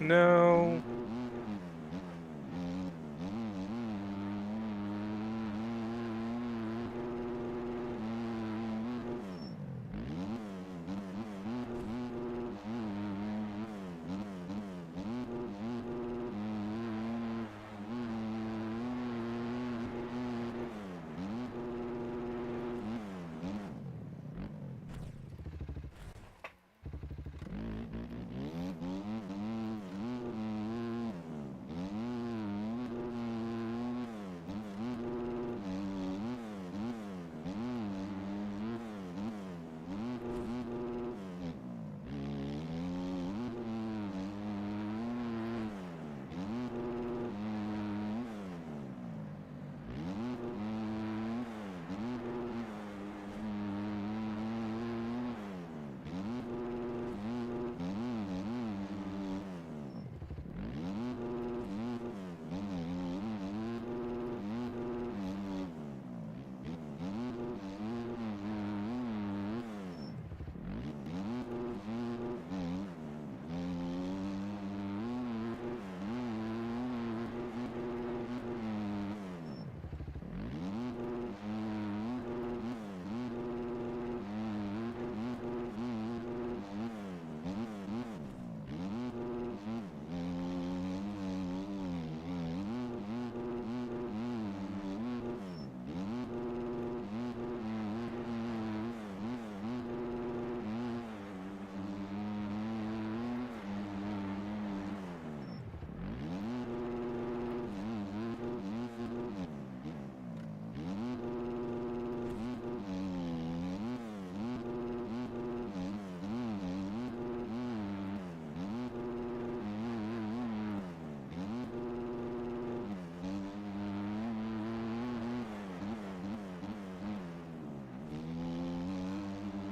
No.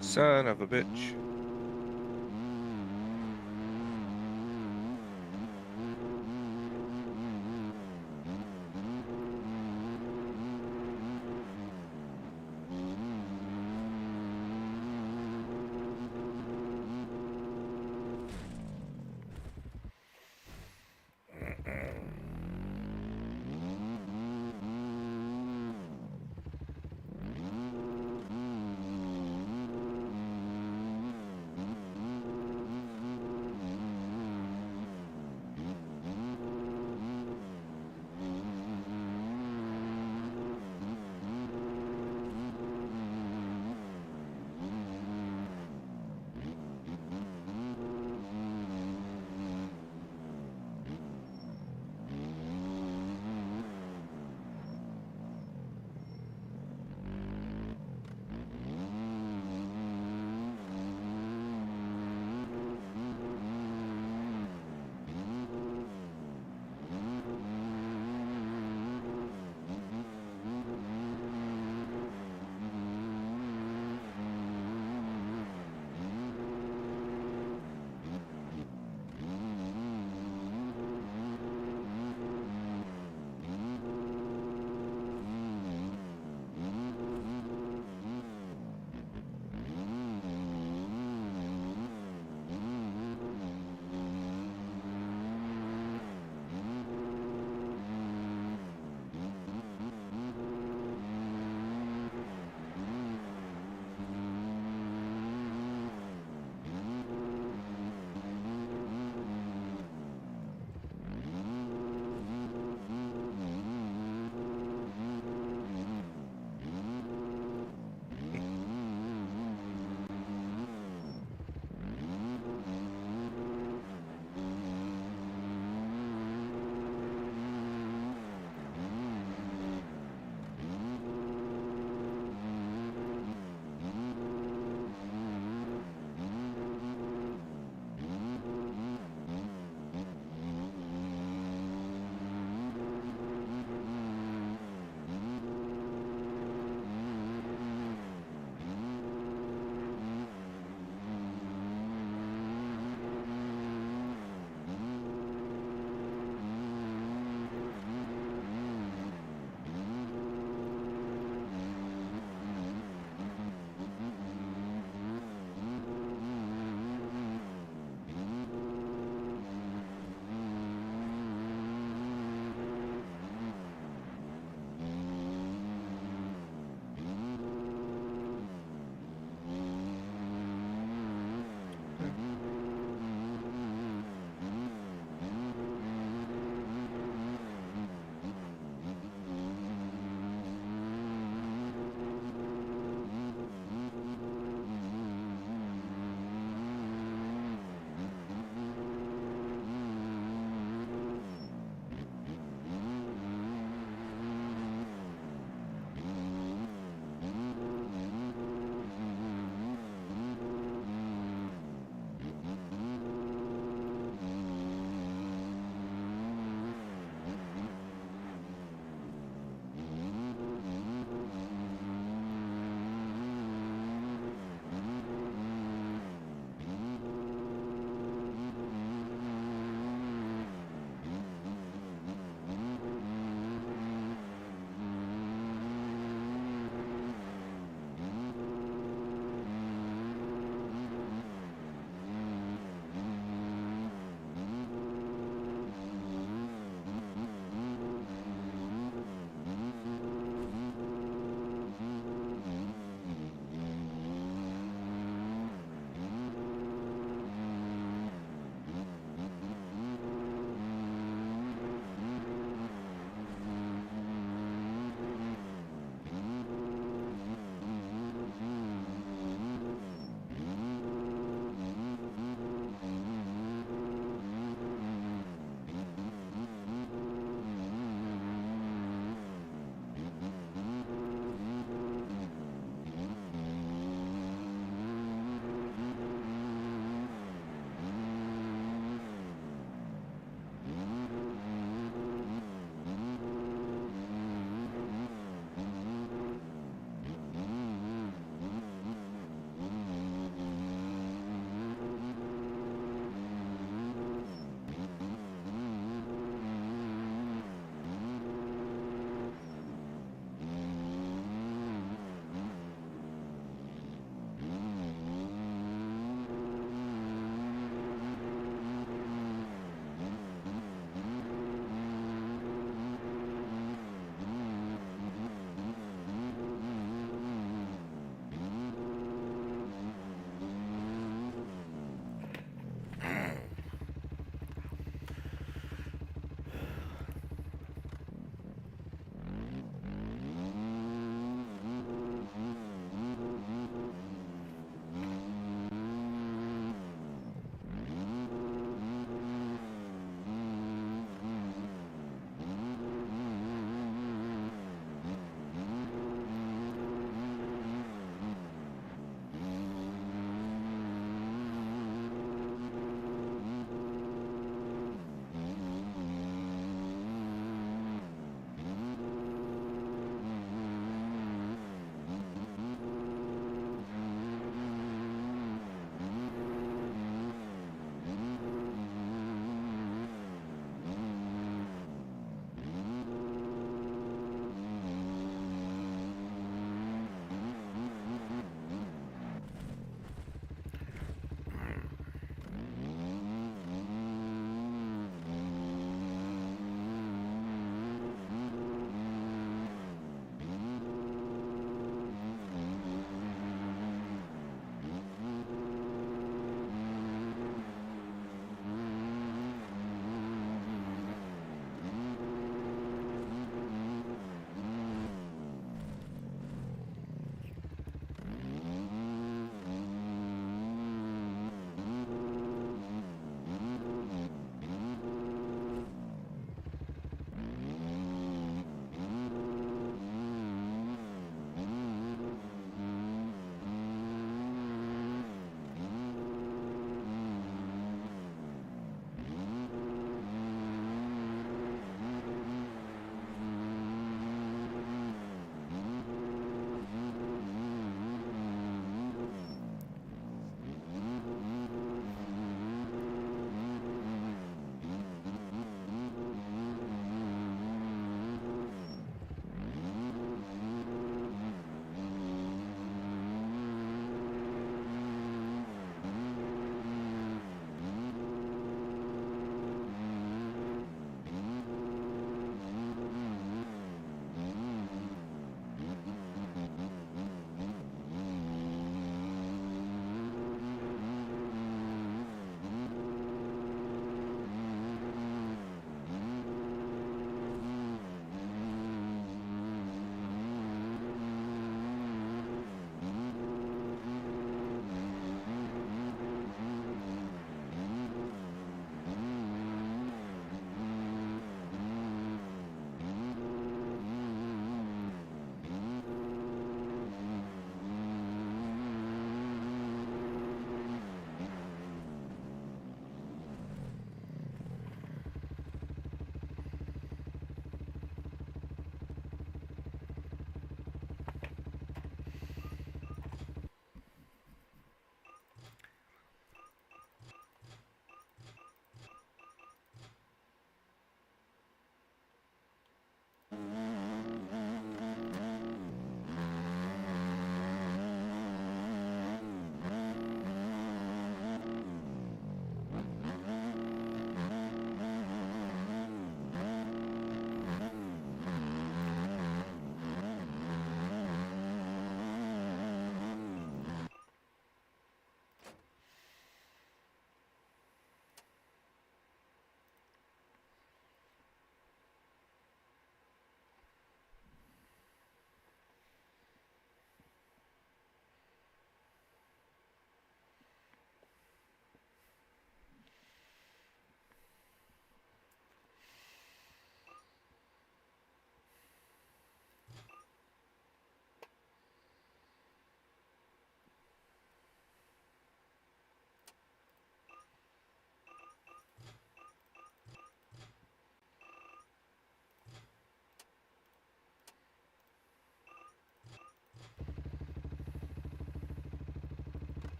Son of a bitch.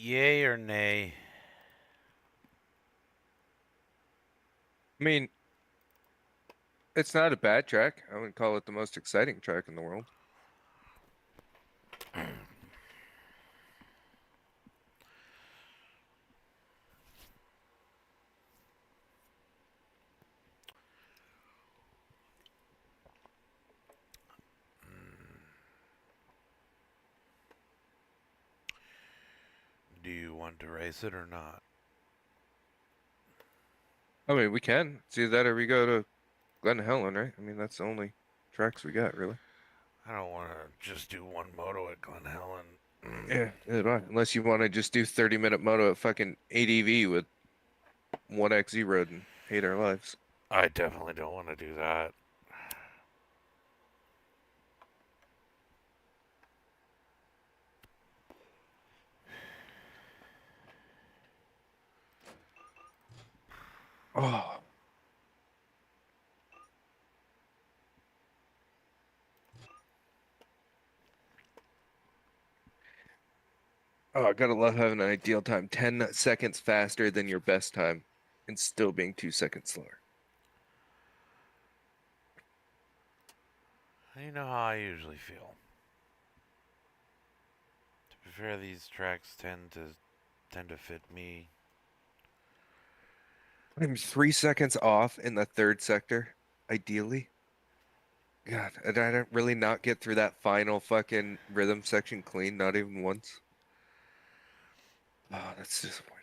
Yay or nay? I mean, it's not a bad track. I wouldn't call it the most exciting track in the world. Do you want to race it or not? I mean, we can. It's either that or we go to Glen Helen, right? I mean, that's the only tracks we got, really. I don't want to just do one moto at Glen Helen. Yeah, neither do I. Unless you want to just do 30-minute moto at fucking ADV with 1XZ Road and hate our lives. I definitely don't want to do that. Oh, oh, I gotta love having an ideal time 10 seconds faster than your best time and still being 2 seconds slower. You know how I usually feel. To be fair, these tracks tend to fit me. I'm 3 seconds off in the third sector, ideally. God, and I don't really not get through that final fucking rhythm section clean, not even once. Oh, that's disappointing.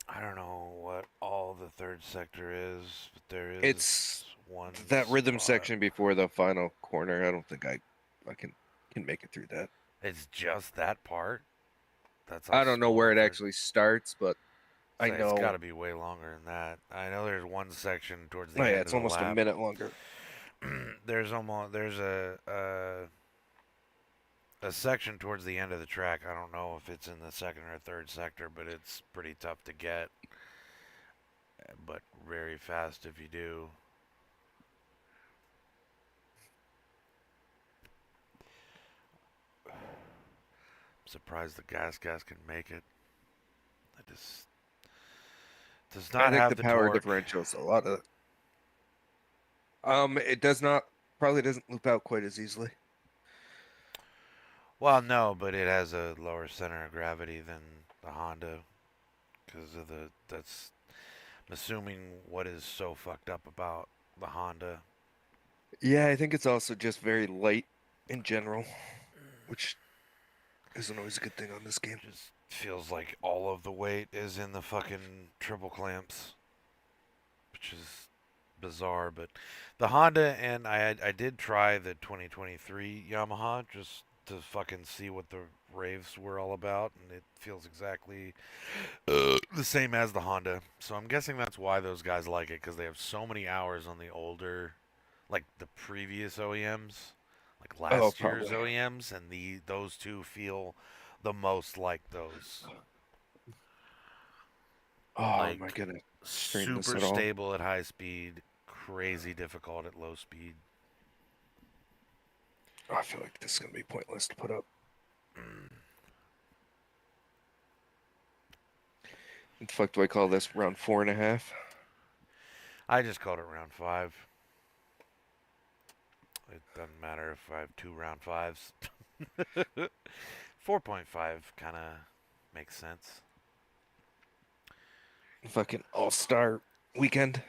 I don't know what all the third sector is, but there is It's one that rhythm spot. section before the final corner. I don't think I fucking can make it through that. It's just that part. That's how I don't know slow where the it third. actually starts, but I So it's got know. to be way longer than that. I know there's one section towards Oh the yeah, end it's of the almost a lap. minute longer. there's a section towards the end of the track. I don't know if it's in the second or third sector, but it's pretty tough to get, but very fast if you do. I'm surprised the gas can make it. It just does I not think have the the power torque. differential is a lot of. It does not probably doesn't loop out quite as easily. Well, no, but it has a lower center of gravity than the Honda because of the that's I'm assuming what is so fucked up about the Honda. Yeah, I think it's also just very light in general, which isn't always a good thing on this game. Just feels like all of the weight is in the fucking triple clamps, which is bizarre. But the Honda, and I did try the 2023 Yamaha just to fucking see what the raves were all about, and it feels exactly the same as the Honda. So I'm guessing that's why those guys like it, because they have so many hours on the older, like the previous OEMs, like Oh, last year's probably. OEMs, and those two feel the most like those. Oh my Like goodness. Straighten this super at all. stable at high speed, crazy difficult at low speed. Oh, I feel like this is gonna be pointless to put up. What the fuck do I call this? Round 4.5? I just called it round five. It doesn't matter if I have two round fives. 4.5 kind of makes sense. Fucking all-star weekend.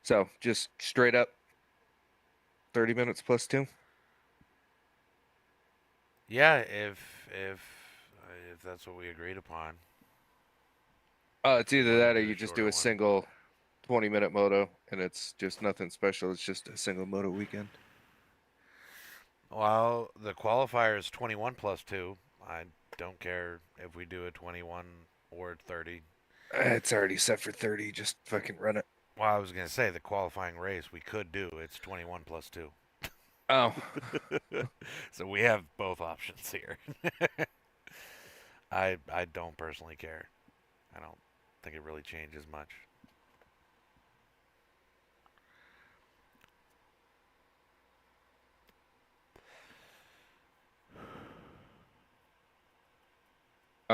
So just straight up 30 minutes plus two. Yeah, if that's what we agreed upon, It's if you either wanted that to or do a you just do shorter a one. single 20-minute moto and it's just nothing special. It's just a single moto weekend. Well, the qualifier is 21 plus 2. I don't care if we do a 21 or 30. It's already set for 30. Just fucking run it. Well, I was going to say the qualifying race we could do. It's 21 plus 2. Oh, So we have both options here. I don't personally care. I don't think it really changes much.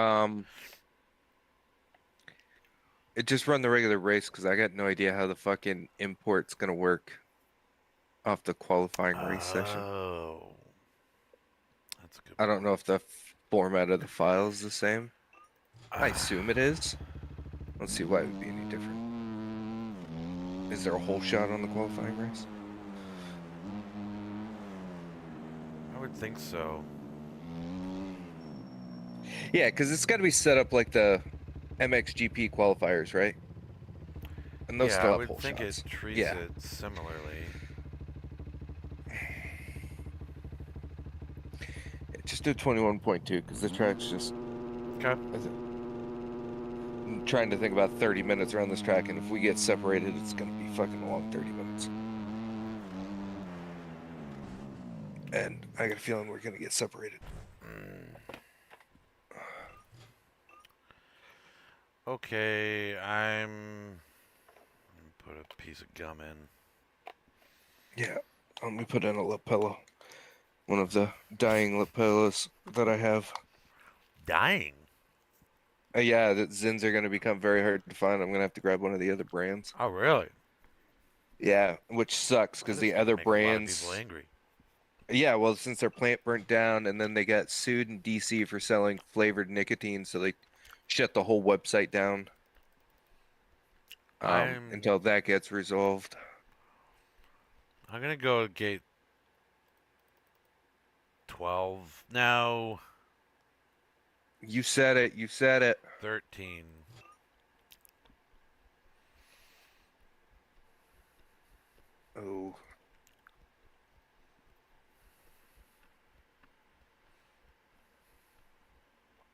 Um, it just run the regular race because I got no idea how the fucking import's gonna work off the qualifying race session. Oh, that's a good I don't know point. if the format of the file is the same. I assume it I is. Let's see why it would be any different. Is there a whole shot on the qualifying race? would think so. Yeah, because it's got to be set up like the MXGP qualifiers, right? And those Yeah, still I have would whole think it shots. treats Yeah. it similarly. Just do 21.2 because the track's just. Okay. I'm trying to think about 30 minutes around this track, and if we get separated, it's going to be fucking a long 30 minutes. And I got a feeling we're going to get separated. Mm. Okay, I'm put a piece of gum in. Yeah. Let me put in a lip pillow. One of the dying lip pillows that I have. Dying. Yeah, the Zins are going to become very hard to find. I'm going to have to grab one of the other brands. Oh, really? Yeah, which sucks That because is the gonna other make a lot of people brands. angry. Yeah, well, since their plant burnt down and then they got sued in DC for selling flavored nicotine, so they shut the whole website down I'm until that gets resolved. I'm gonna go gate 12. No, You said it. You said it. 13. Oh.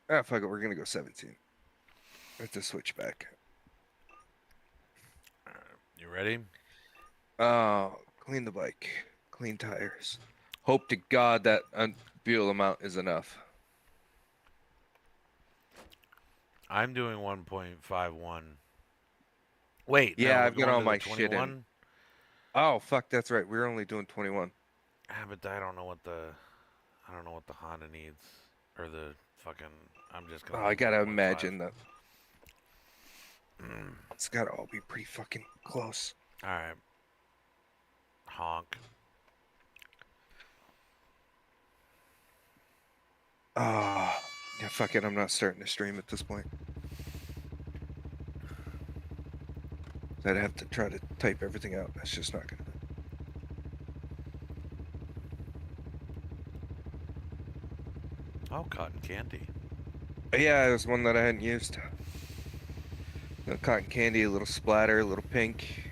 Ah, fuck it. We're gonna go 17. I have to switch back. You ready? Oh, clean the bike. Clean tires. Hope to God that fuel amount is enough. I'm doing 1.51. Wait, no, Yeah, we're I've got going all to the my shit in. 21. Oh, fuck, that's right. We're only doing 21. Ah, but I don't know what the Honda needs or the fucking. I'm just Oh, gonna I leave gotta 1.5. imagine that it's gotta all be pretty fucking close. All right, honk. Oh, yeah, fuck it. I'm not starting to stream at this point. I'd have to try to type everything out. That's just not gonna. Oh, cotton candy. Yeah, there's one that I hadn't used. The cotton candy, a little splatter, a little pink.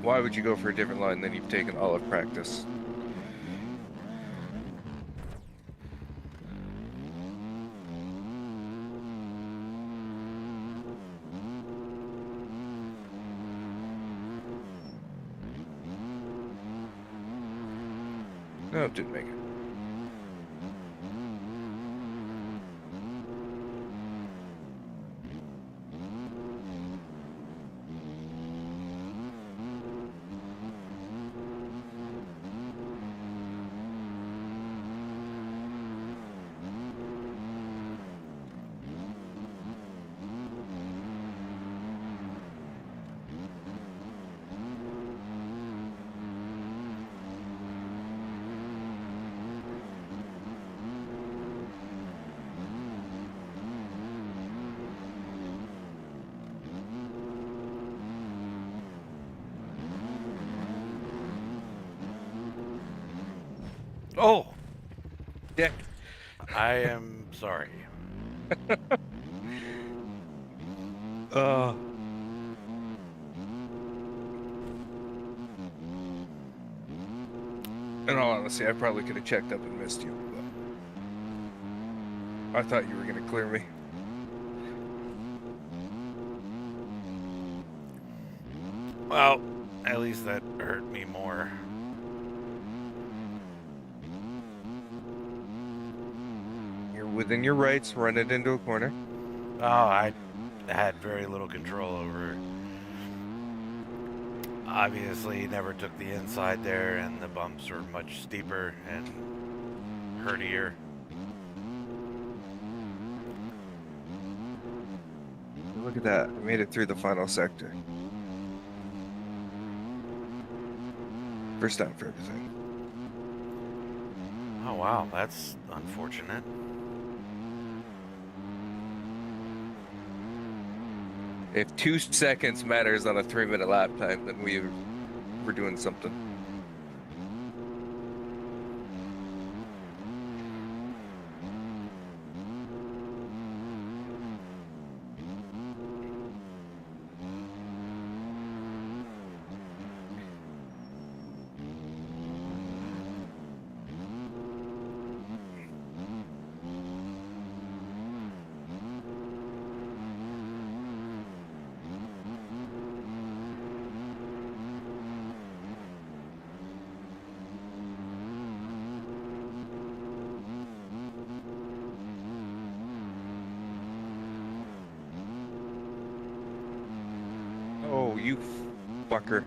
Why would you go for a different line than you've taken all of practice? No, it didn't make it. Oh, Yeah. I am sorry. Uh, in all honesty, I probably could have checked up and missed you, but I thought you were gonna clear me. Well, at least that hurt me more. You're within your rights, run it into a corner. Oh, I had very little control over. Obviously, never took the inside there, and the bumps were much steeper and hurtier. Look at that. I made it through the final sector. First time for everything. Oh wow, that's unfortunate. If 2 seconds matters on a 3 minute lap time, then we're doing something. Oh, you fucker.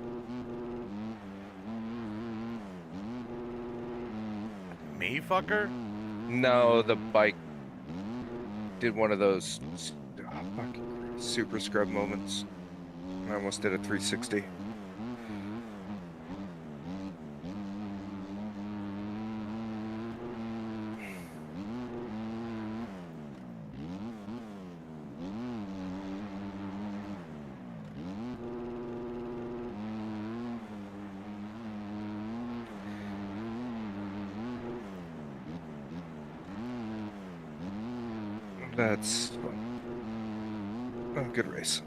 Me, fucker? No, the bike did one of those fucking super scrub moments. I almost did a 360. That's fun. Oh, good race.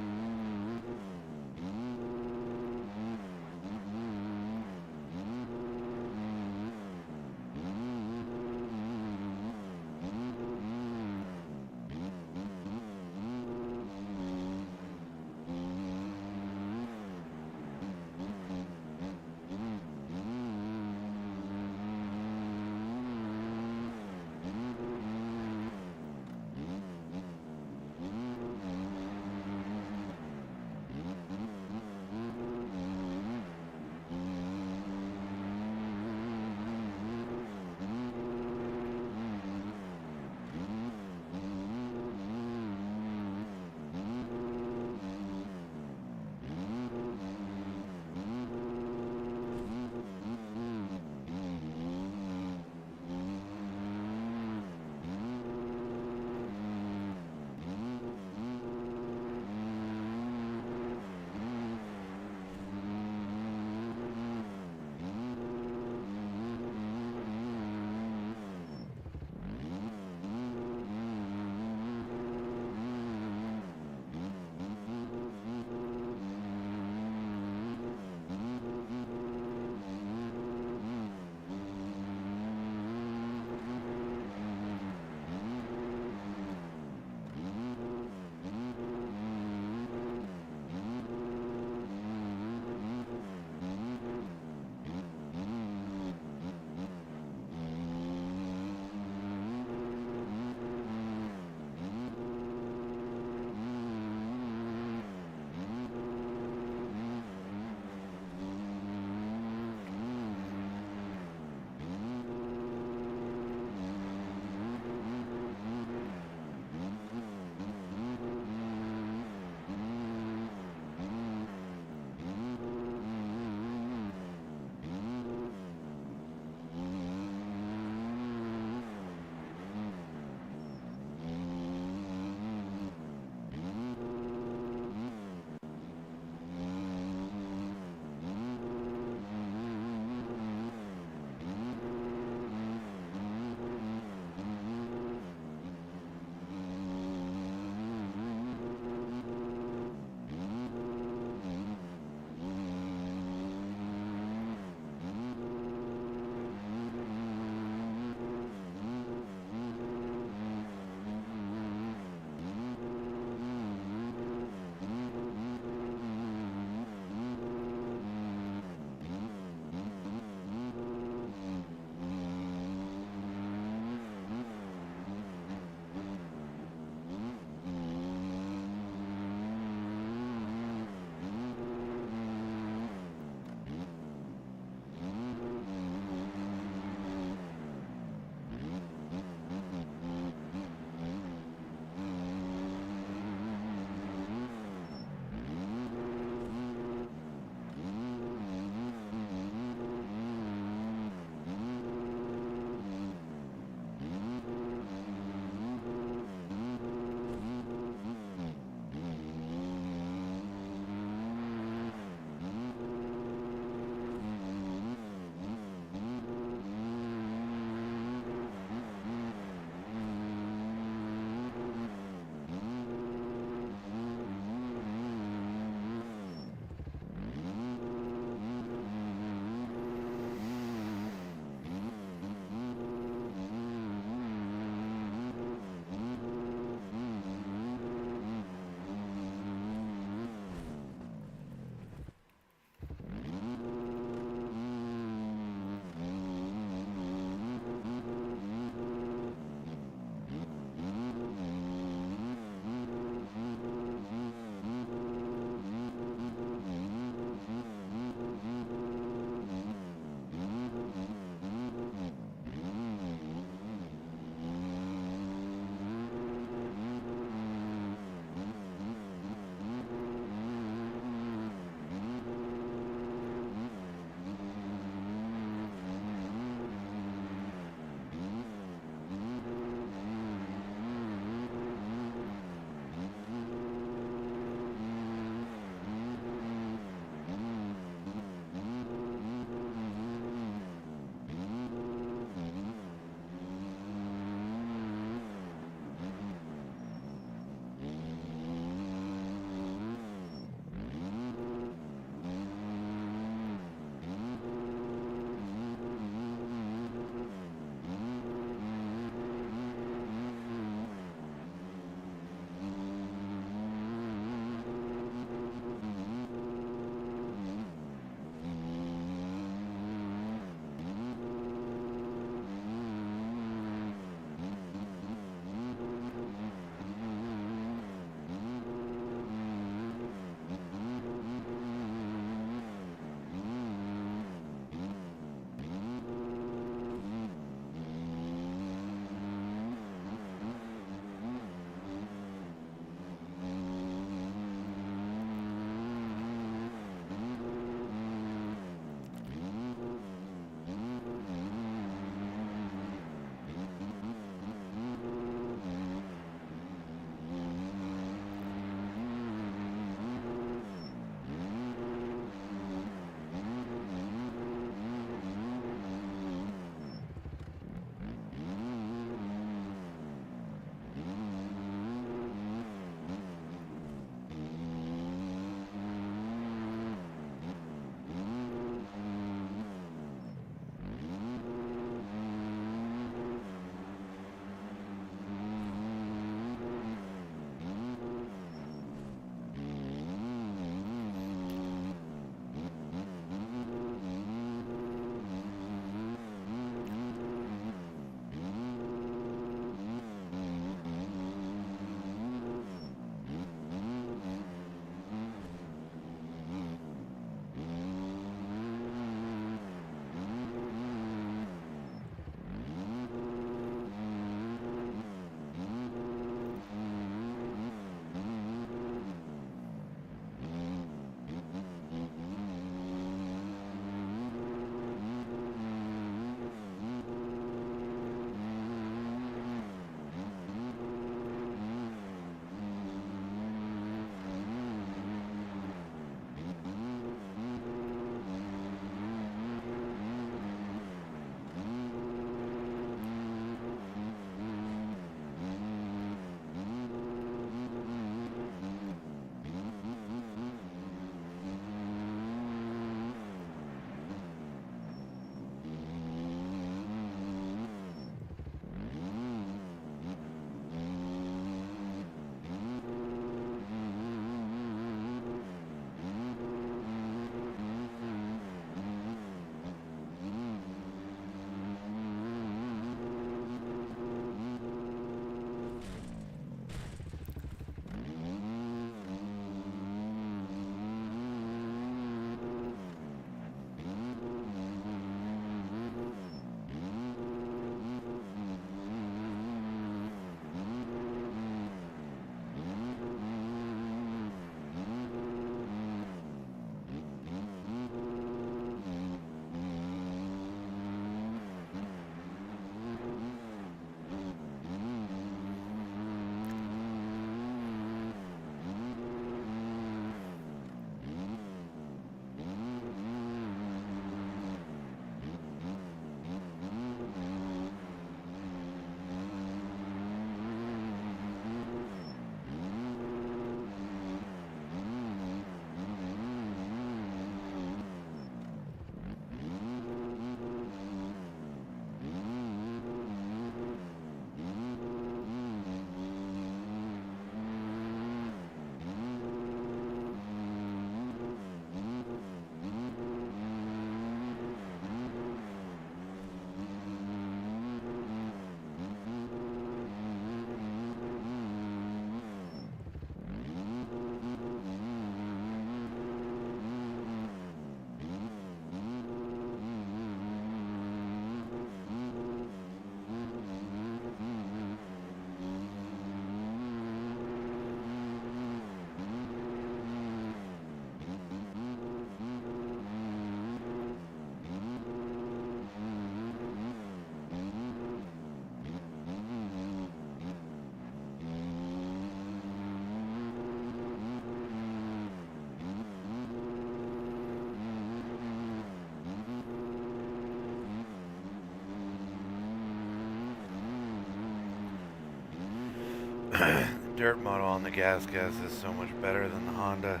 dirt model on the gas is so much better than the Honda.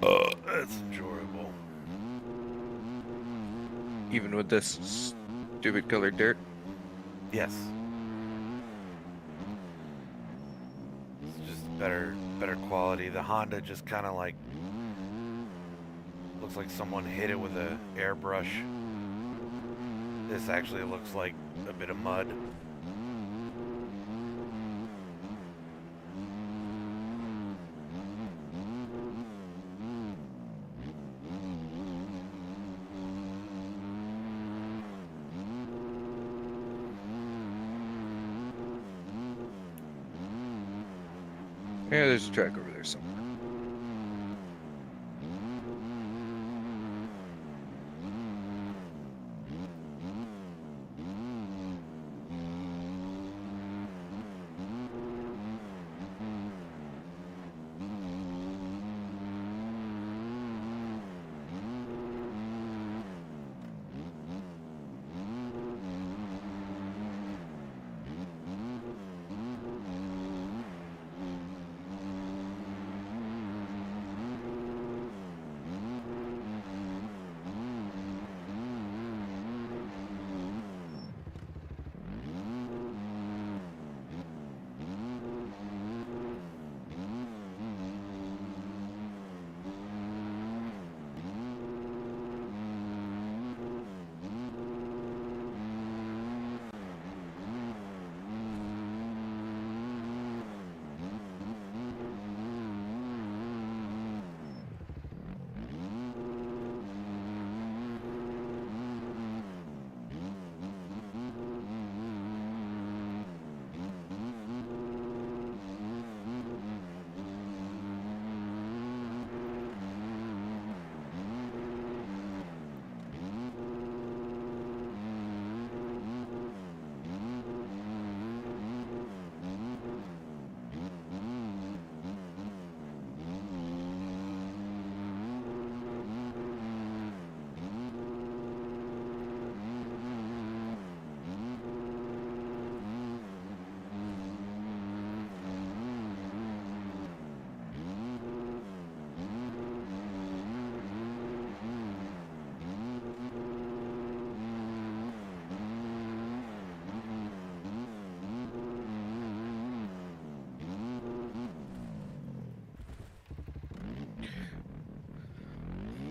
That's enjoyable. Even with this stupid colored dirt. Yes. It's just better quality. The Honda just kind of like looks like someone hit it with a airbrush. This actually looks like a bit of mud. Yeah, there's a track over there somewhere.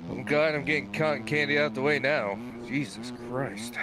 Oh God, I'm getting cotton candy out the way now. Jesus Christ.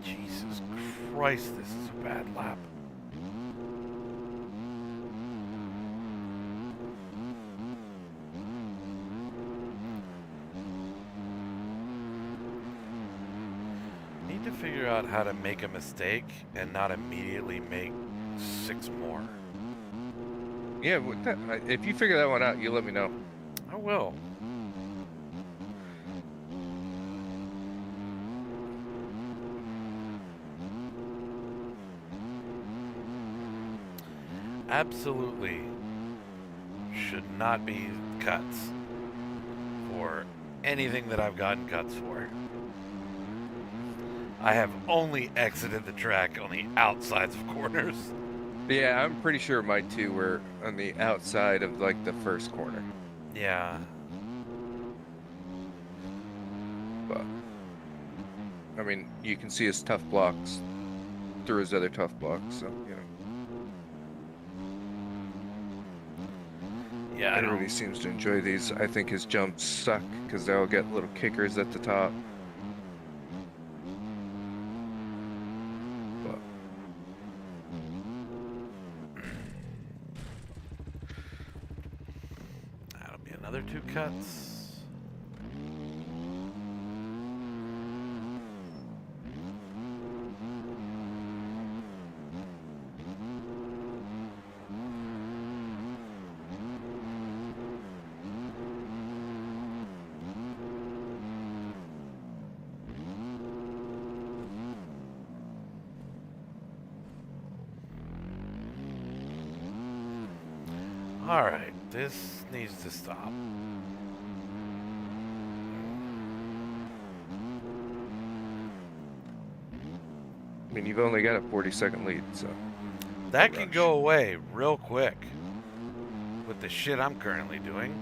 Jesus Christ, this is a bad lap. out how to make a mistake and not immediately make 6 more. Yeah, if you figure that one out, you let me know. I will. Absolutely should not be cuts for anything that I've gotten cuts for. I have only exited the track on the outsides of corners. Yeah, I'm pretty sure my two were on the outside of like the first corner. Yeah. But I mean, you can see his tough blocks through his other tough blocks, so you know. Yeah, I Everybody don't. seems to enjoy these. I think his jumps suck because they all get little kickers at the top. But That'll be another 2 cuts. Alright, this needs to stop. I mean, you've only got a 40-second lead, so That no can rush. go away real quick with the shit I'm currently doing.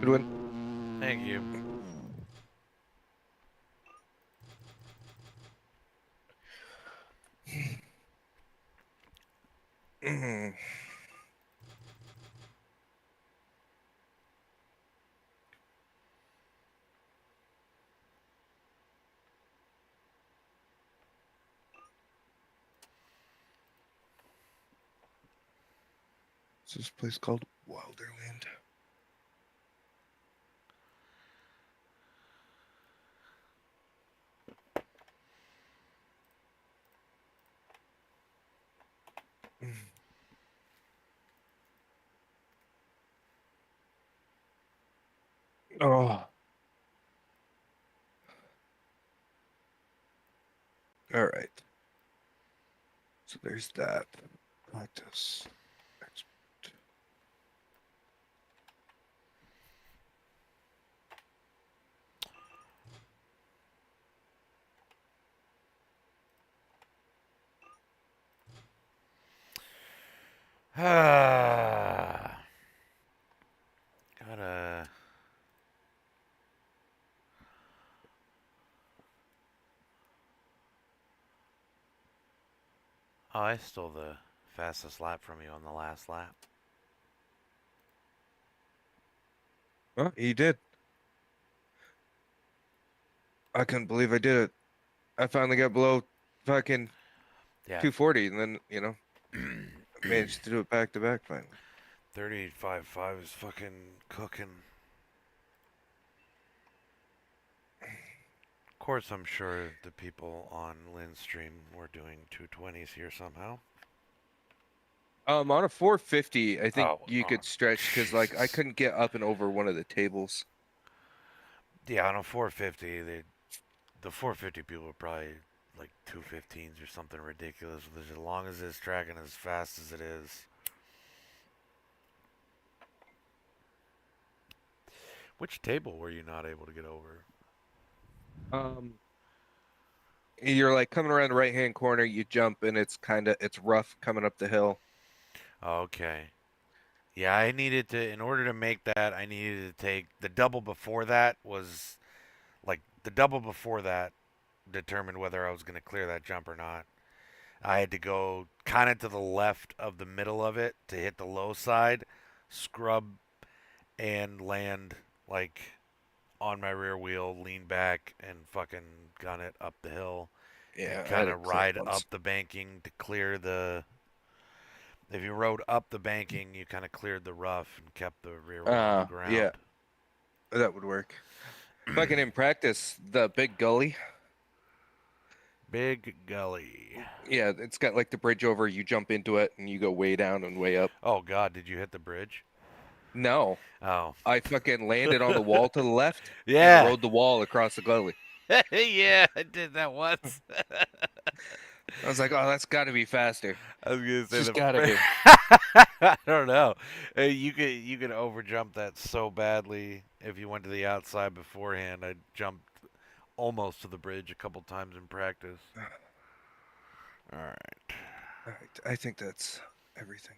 Good one. Thank you. What's this place called? Wilderland. Oh, all right. So there's that. Practice. Expert. Gotta. Oh, I stole the fastest lap from you on the last lap. Oh, you did. I couldn't believe I did it. I finally got below fucking Yeah. 240, and then, managed to do it back to back finally. 38.55 is fucking cooking. Of course, I'm sure the people on Lynn's stream were doing 220s here somehow. On a 450, I think Oh, you oh, could stretch because like I Jesus. couldn't get up and over one of the tables. Yeah, on a 450, the 450 people are probably like 215s or something ridiculous. As long as it's tracking as fast as it is. Which table were you not able to get over? Um, you're like coming around the right hand corner, you jump and it's rough coming up the hill. Okay. Yeah, I needed to, in order to make that, I needed to take the double before that was like the double before that determined whether I was going to clear that jump or not. I had to go kind of to the left of the middle of it to hit the low side, scrub and land like on my rear wheel, lean back and fucking gun it up the hill and Yeah, I had kind it of clip ride up once. the banking to clear the. If you rode up the banking, you kind of cleared the rough and kept the rear wheel on the Yeah, ground. that would work. Fucking in practice, the big gully. Big gully. Yeah, it's got like the bridge over, you jump into it and you go way down and way up. Oh God, did you hit the bridge? No, Oh. I fucking landed on the wall to the left and Yeah. rode the wall across the gully. Yeah, I did that once. I was like, oh, that's got to be faster. I was gonna It's say just the. got to be. I don't know. You could overjump that so badly if you went to the outside beforehand. I jumped almost to the bridge a couple times in practice. All right. All right, I think that's everything.